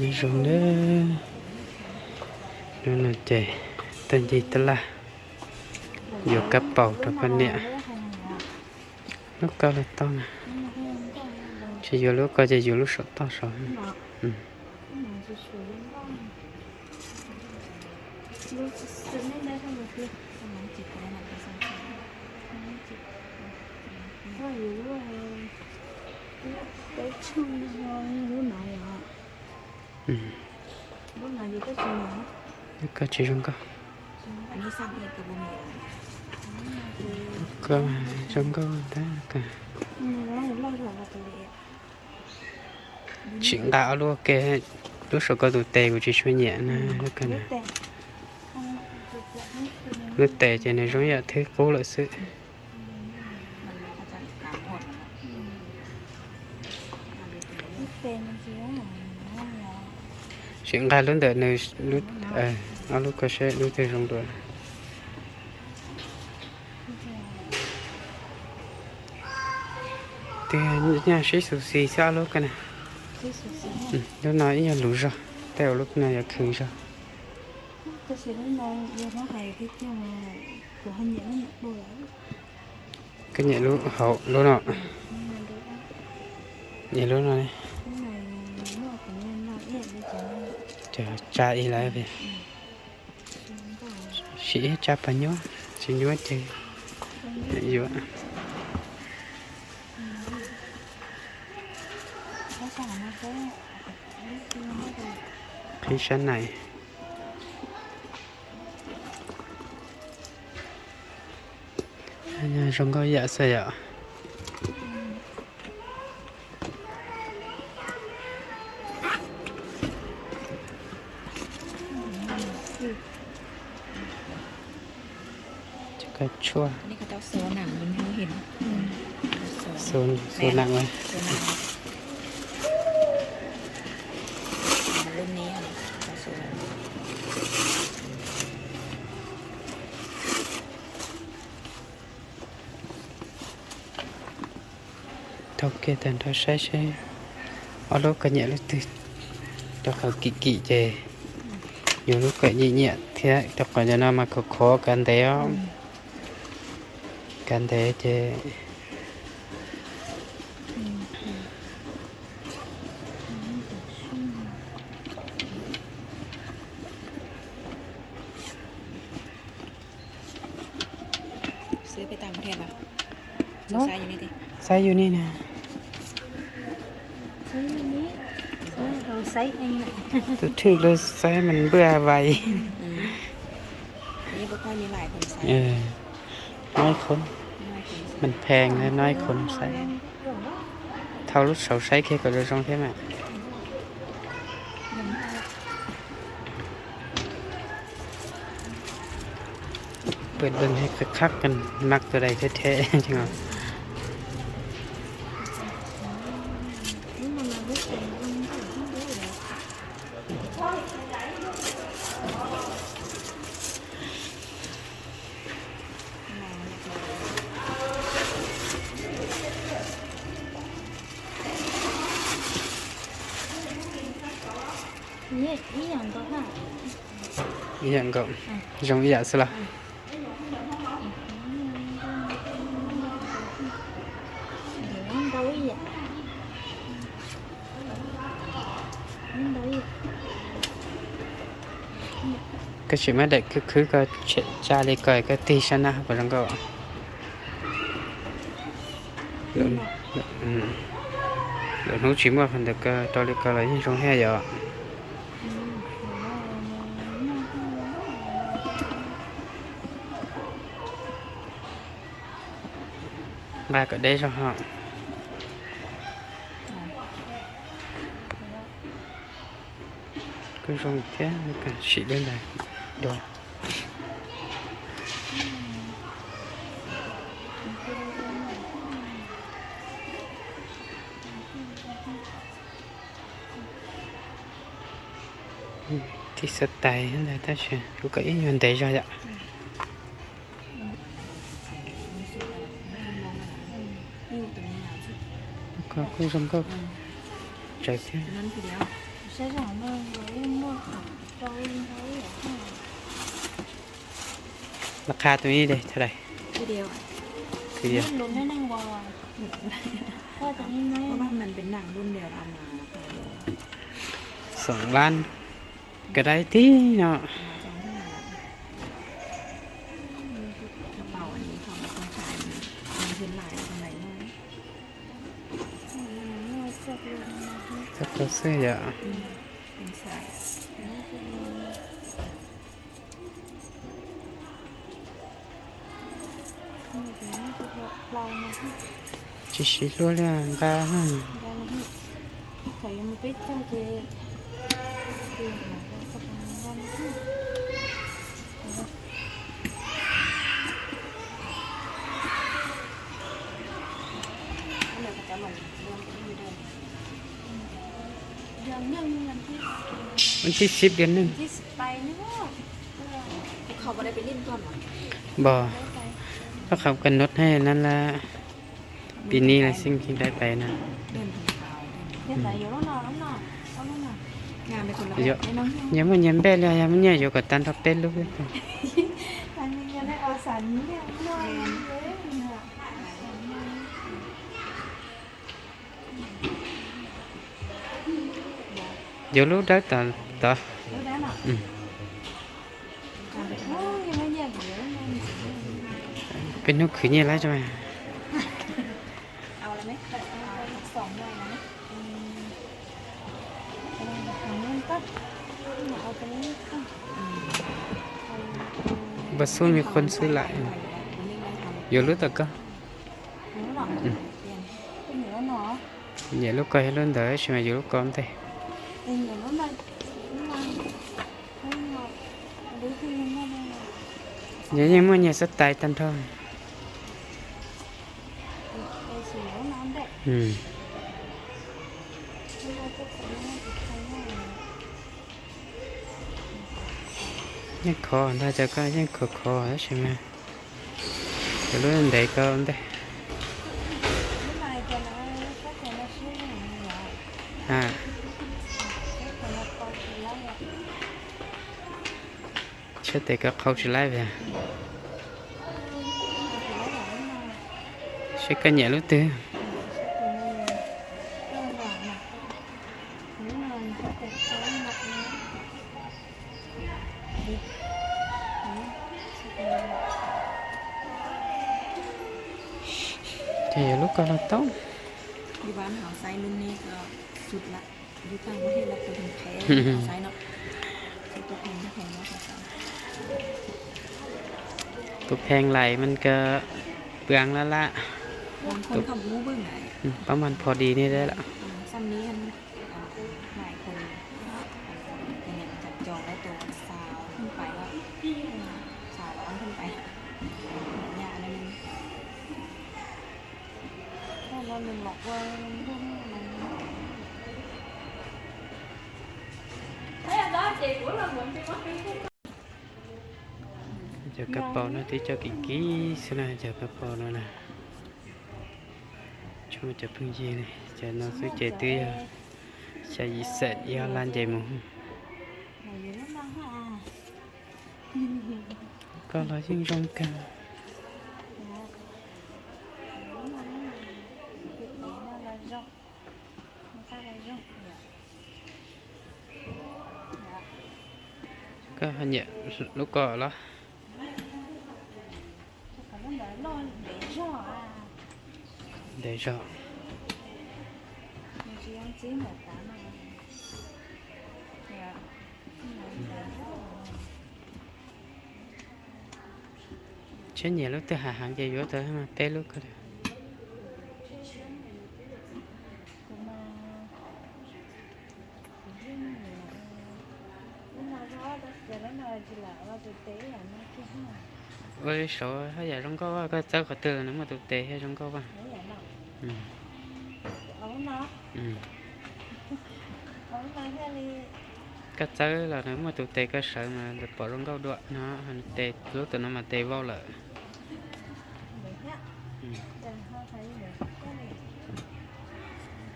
như rồng đó nó là trẻ tên gì tên là vừa cặp bầu trong con nè lúc cao là to nè chỉ vừa lúc cao chỉ vừa lúc sợ to sợ ừ. Ừ. Có chỉ trong có có trong có thế cả chuyện đạo luôn kê lúc sau có tụ tè của chị suy nhẹ nè cái này lúc tè cho nên giống như thế cố lại sự chuyện ra lớn đợt này lúc nó lúc có sẽ lúc thì trong đợt thì nhà sẽ sụt xì sao lúc cái này lúc nói nhà lũ rồi theo lúc này là khử rồi cái nhẹ lũ hậu lũ nọ nhẹ lũ này chờ cha đi lại về sĩ cha phải nhớ chỉ nhớ chơi nhớ cái sân này nhà trong có dạ sao ạ cái chuaนี่เขาต้องโซนหนังมันให้เห็นโซนหนังเลยรุ่นนี้ค่ะเขาโซนทอกเกตันทอใช้เอาลูกกันเนี่ยลูกติดจะเขากี่เจอยู่ลูกกันเนี่ยเท่าจะก่อนจะนำมาขอกันแต่กันแต่เจซื้อไปต่างประเทศป่ะไซส์อยู่นี่ดิ ใส่อยู่นี่นะ ไซส์เองแหละ ตัวถือเลยใส่มันเบื่อไว นี่พวกเขามีหลายคนไซส์ น้อยคน น้อยคนไซส์ มันแพงเลยน้อยคนใส่เท่าลูกเสาใช้แค่ก็เลยช่องแค่ไหนเปิดเบิ่งให้คักๆกันมักตัวใดแท้ๆจริงเหรอนี่อย่างก็ค่ะ อีหยังก็จงอีหยังสิล่ะก็ชิมาเด็กคือก็จาเลยก่อยก็ตีชนะก็จังก็เดี๋ยวนู้ชิมาพันเด็กก็ตอนเล็กก็เลยยังชงแห่เยอะba cái đấy cho họ cứ xong thế cả chị lên này rồi thì sạch tay là ta sẽ có cái vấn đề cho dạ có không có chạy thế นั่นคือเดียว sẽ giảm hơn với mua khẩu cho em thấy ở ราคาตัวนี้เด้เท่าไหร่ ทีเดียวอะ ทีเดียว ลุ้นได้นั่งบอลว่าจะนี่ไหม เพราะว่ามันเป็นหนังรุ่นเดียวเอามาแล้วค่ะ 2 ล้านก็ได้ที่เนาะ มาจองที่ไหนล่ะกระเป๋าอันนี้ของคนขายมันพื้นลายตรงไหนน้อย จะเป็นนะค ถ้าเขาเสื้ออย่า เป็นสาย เรานะ ชิชิรู้เรื่องบ้าง เราใส่มาปิดเจ้าเจคือหาก็ทำวันที่ เดี๋ยวเขาจะเหมือนเริ่มที่เดิม ยังยังวันที่ วันที่10 เดือน 1 ที่สิบไปนี่ก็ เขาไม่ได้ไปเล่นก่อนหรอ บ่ก็เขากำหนดให้นั่นละปีนี้แหละสิ่งที่ได้ไปนะ เดินทางเท้า เดี๋ยวไหนอยู่แล้วนอนแล้วนอนเอาแล้วนอน งานเป็นคนละ เยอะ ไอ้น้อง ยังมันยังเบ็ดเลยยังมันเนี่ยอยู่กับตันทับเป็ดลูก อันนี้ยังได้เอาสันเนี่ยนอนเลยเนี่ย เดี๋ยวลูกได้ต่อ รู้ได้หรอ อืม โอ้ยยังไม่แยกเยอะเลย เป็นนกขืนยังไรใช่ไหม เอาอะไรไหม สองเลยนะของเงินก็เอาไปนี่ก็ บัสซูมีคนซื้อหลายเดี๋ยวลูกแต่ก็ รู้หรอเป็นเหนือหนอ เดี๋ยวลูกก็ให้ลูกเดี๋ยวใช่ไหมเดี๋ยวลูกก็ไม่ได้ เป็นเหนือแล้วมันมันไม่หมดหรือคือมันไม่ได้ เดี๋ยวยังมันเนี่ยสไตล์ตันทอง ไปสีแล้วน้ำเด็ก อืม เราจะใส่หน้าติดไฟหน้า ยังคอถ้าจะก็ยังคอใช่ไหมเดี๋ยวลูกเดี๋ยวก็ไม่ได้ ไม่มาจะนะก็จะมาซื้ออย่างนี้แล้ว อ่า ก็จะมาปอกแล้วเนี่ย เชื่อแต่ก็เขาจะไล่ไปใช่กันเนี่ยลูกเต้ thì lúc còn là tốt อยู่บ้านหาไซส์รุ่นนี้ก็สุดละอยู่ต่างประเทศเราไปถึงแพ้ไซส์เนาะซื้อตัวแพงแพงแล้วค่ะ ตัวแพงไหลมันก็เปลืองแล้วละ บางคนเขารู้เบื้องไหน ประมาณพอดีนี่ได้ละ ซ้ำนี้กันหลายคนอย่างจับจองได้ตัวสาวขึ้นไปแล้วสาวร้อนขึ้นไปยาเลยนึง เราหนึ่งหลอกว่ารุ่นมัน giờ cặp bầu nó thì cho cái ký xưa này giờ cặp bầu nó nè chúng mình chụp phương gì này giờ nó sẽ chạy tươi chạy gì sệt do lan chạy mù ไหนอยู่แล้วนะฮะ có là những rong cam ก็หันเนี่ยลูกก่อแล้ว để cho chứ nhiều lúc tôi hạ hàng chạy vô tới mà té lúc rồi ôi số hay giờ không có tao có từ nữa mà tụi tệ hay không có ba ừ. Ừ. Cái tới là nếu mà tụi tệ cơ sở mà được bỏ trong câu đoạn nó hành tệ lúc tụi nó mà tệ vô lợi ừ.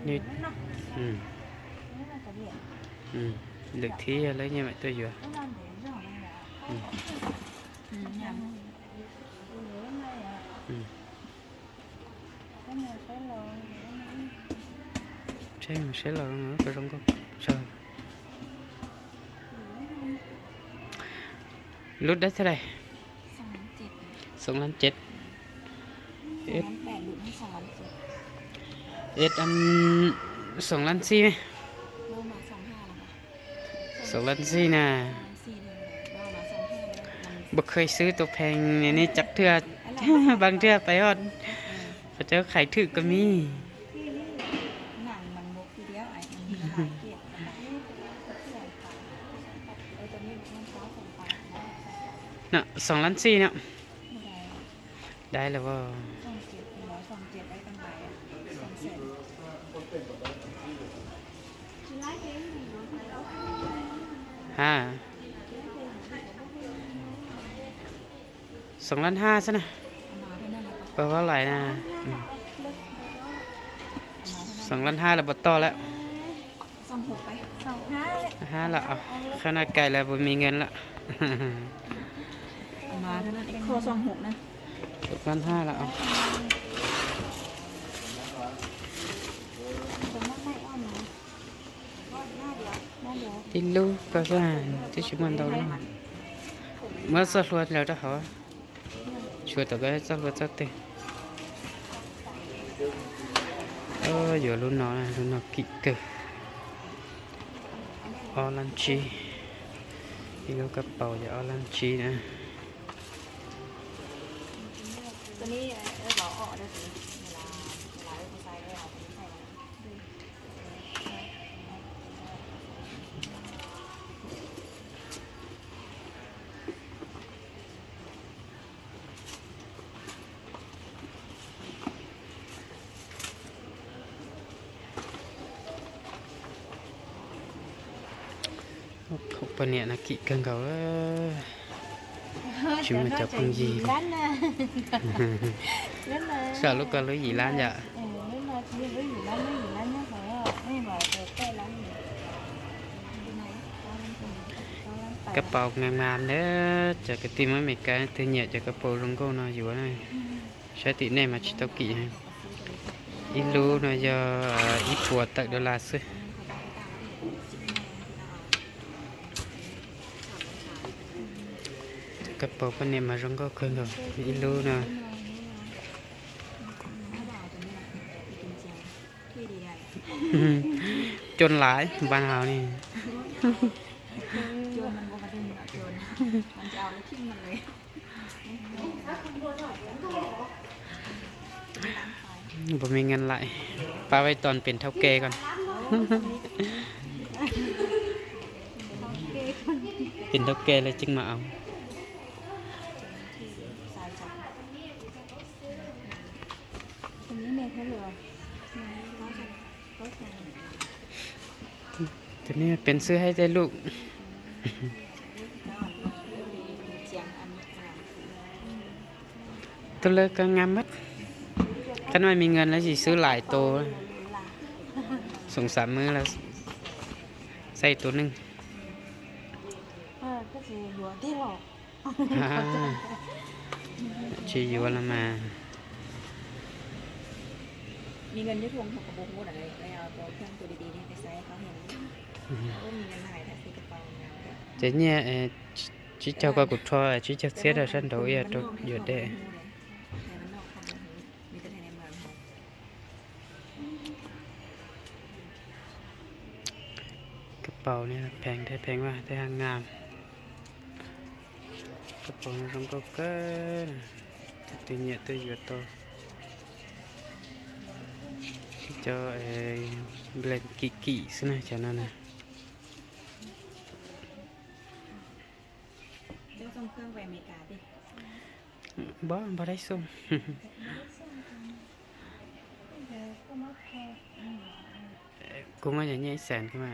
Như... Ừ. lực thi lấy như vậy tôi vừa nó làm để rõ này là nhầm nhớ này à cái này phải lo chơi mà sẽ là nữa tôi không có sao lúc đấy thế này 2,7 2,7 2,8 หลุดให้2,7 ít ăn 2,4 ไหม เริ่มมา2,5แล้วค่ะ 2,4 nè 4เลยเริ่มมา2,5แล้วมัน บ่เคยซื้อตัวแพงในนี้จักเทื่อ บางเทื่อไปฮอดพระเจ้าขายถูกก็มี หนังมันบกทีเดียวไอ้มันหลายเกลียดกันตัวนี้มันฟ้าส่งไปน่ะนะ2,4 เนาะ ไม่ได้ ได้แล้วว่า 2,7ได้ตั้งหลาย200,000 ห้า2,500,000ซะนะ เอามาเท่านั้นแหละแปลว่าหลายนะ2,500,000แล้วบ่ต่อแล้ว 2,600ไป 2,500 5ละเอาขนาดไกลแล้วบ่มีเงินละ เอามาเท่านั้นเองโค26นะ 2,500ละเอา ผมว่าไม่อ้อมนะก็หน้าเดียว ที่รู้ก็ว่าที่ชุมันđâu đó mới sắp luôn rồi đó hả chưa tới cái sắp luôn sắp tới giờ luôn nó kỹ cơ orange đi đâu cặp bầu giờ orange nè ตัวนี้เราออกได้สิเวลาเราใส่ได้เอาไปใส่không bao nhiêu là kỹ càng cầu chúng mình chọc con gì Lán nè Lán nè sợ lúc có lấy gì lan dạ Lán nè chỉ với gì lán nhá phải không mấy bà từ cái lán gì cái bầu ngàn ngàn đấy cho cái tim ấy mấy cái thứ nhẹ cho cái bầu rong cô nó dù này sẽ tí này mà chỉ tao kỹ này ít lu nó giờ ít bùa tại đô la sư cái bầu bên này mà rong có khơi rồi ít lu nè จนหลายบ้านเฮานี่ โยนมันบกระดิ่งโยนมันจะเอาแล้วทิ้งมันเลย บ่มีเงินไหลป้าไว้ตอนเป็นเท่าแก่ก่อน เป็นเท่าแก่เลยจึงมาเอา สายจับ ตรงนี้เมฆเขาเหลือ ก็ใส่ ตัวนี้เป็นซื้อให้ได้ลูก เจียงอันนี้ ตัวเลิกก็งามมัดถ้าไม่มีเงินแล้วสิซื้อหลายตัวสงสารมือแล้วใส่ตัวหนึง ก็จะหัวที่หลอก ชีอยู่ละมา มีเงินยุทวงของกระบอกหมดอะไรไปเอาตัวเครื่องตัวดีๆนี่ไปใส่เขาเห็นว่ามีเงินหายแต่คือกระเป๋างาน chỉ nhẹ chỉ cho qua cục thôi chỉ cho xét ở sân đấu giờ tôi giờ đây cái bầu này phèn quá thấy hàng ngàn cái bầu này không có cái tự nhiên tôi giờ tôi cho lên kỹ xin này cho nó này เจ้าส่งเครื่องไปอเมริกาดิ บ่ได้ส่ง กูมาอย่างนี้แสนขึ้นมา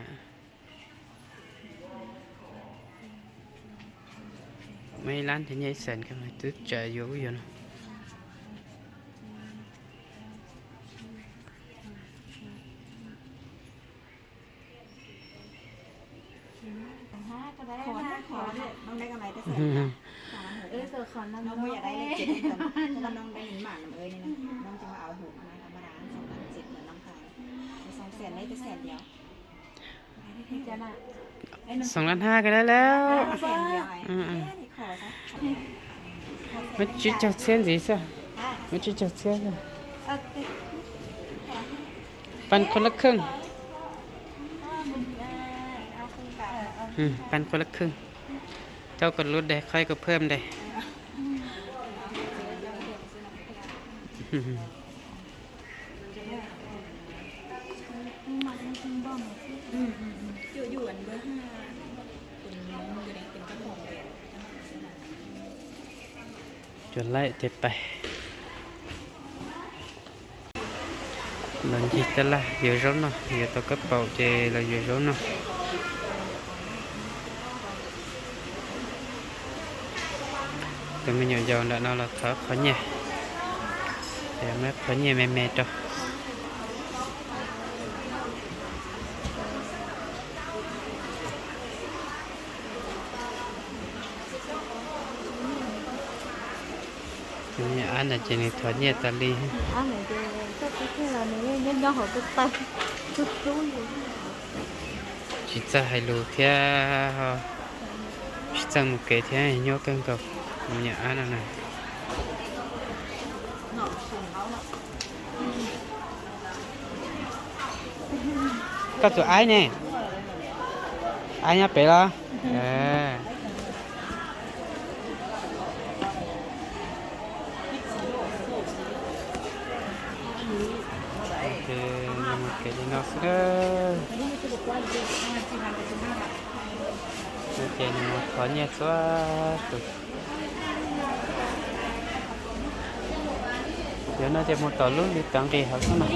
ไม่ร้านที่นี้แสนขึ้นมาตึ๊ดใจอยู่อยู่นะ ห้าก็ได้ ขอ ห้า ขอเนี่ยน้องได้กำไรแต่แสน อืม เกิดขอน้ำ น้องไม่อยากได้เลย7ให้ก่อนเพราะว่าน้องได้หนึ่งหมากน้ำนี่นะน้องจะมาเอาหูมาธรรมดา2,700เหมือนน้องขาย200,000ได้แต่แสนเดียว จะน่ะ 2,500,000ก็ได้แล้ว แสนเดียวไอ้ขอซะ ไม่จุดจักเส้นสิซะไม่จุดจักเส้นเลยปันคนละครึ่งปันคนละครึ่งเจ้าก็ลดได้ค่อยก็เพิ่มได้ อยู่อันเบอร์5เป็นน้องอยู่ในเป็นเจ้าของแบรนด์ จนไล่เจ็บไปlần gì ta là nhiều rốn nó giờ tao cấp bầu chè là nhiều rốn nó tụi mình nhỏ giàu đã nó là thở khó nhẹ để mép khó nhẹ mềm mềm cho tụi mình ăn là chỉ này thoải nhẹ ta đi ăn này thì cái là nếu nhân do họ cái tay chút chút chỉ ra hai lô theo chỉ ra một cái theo nhớ cân cầu nhà ăn này có tụi ai nè ai nhá bé lo thì một cái gì nó sẽ ok một khó nhẹ xóa giờ nó chỉ một tàu luôn đi tặng đi học xong rồi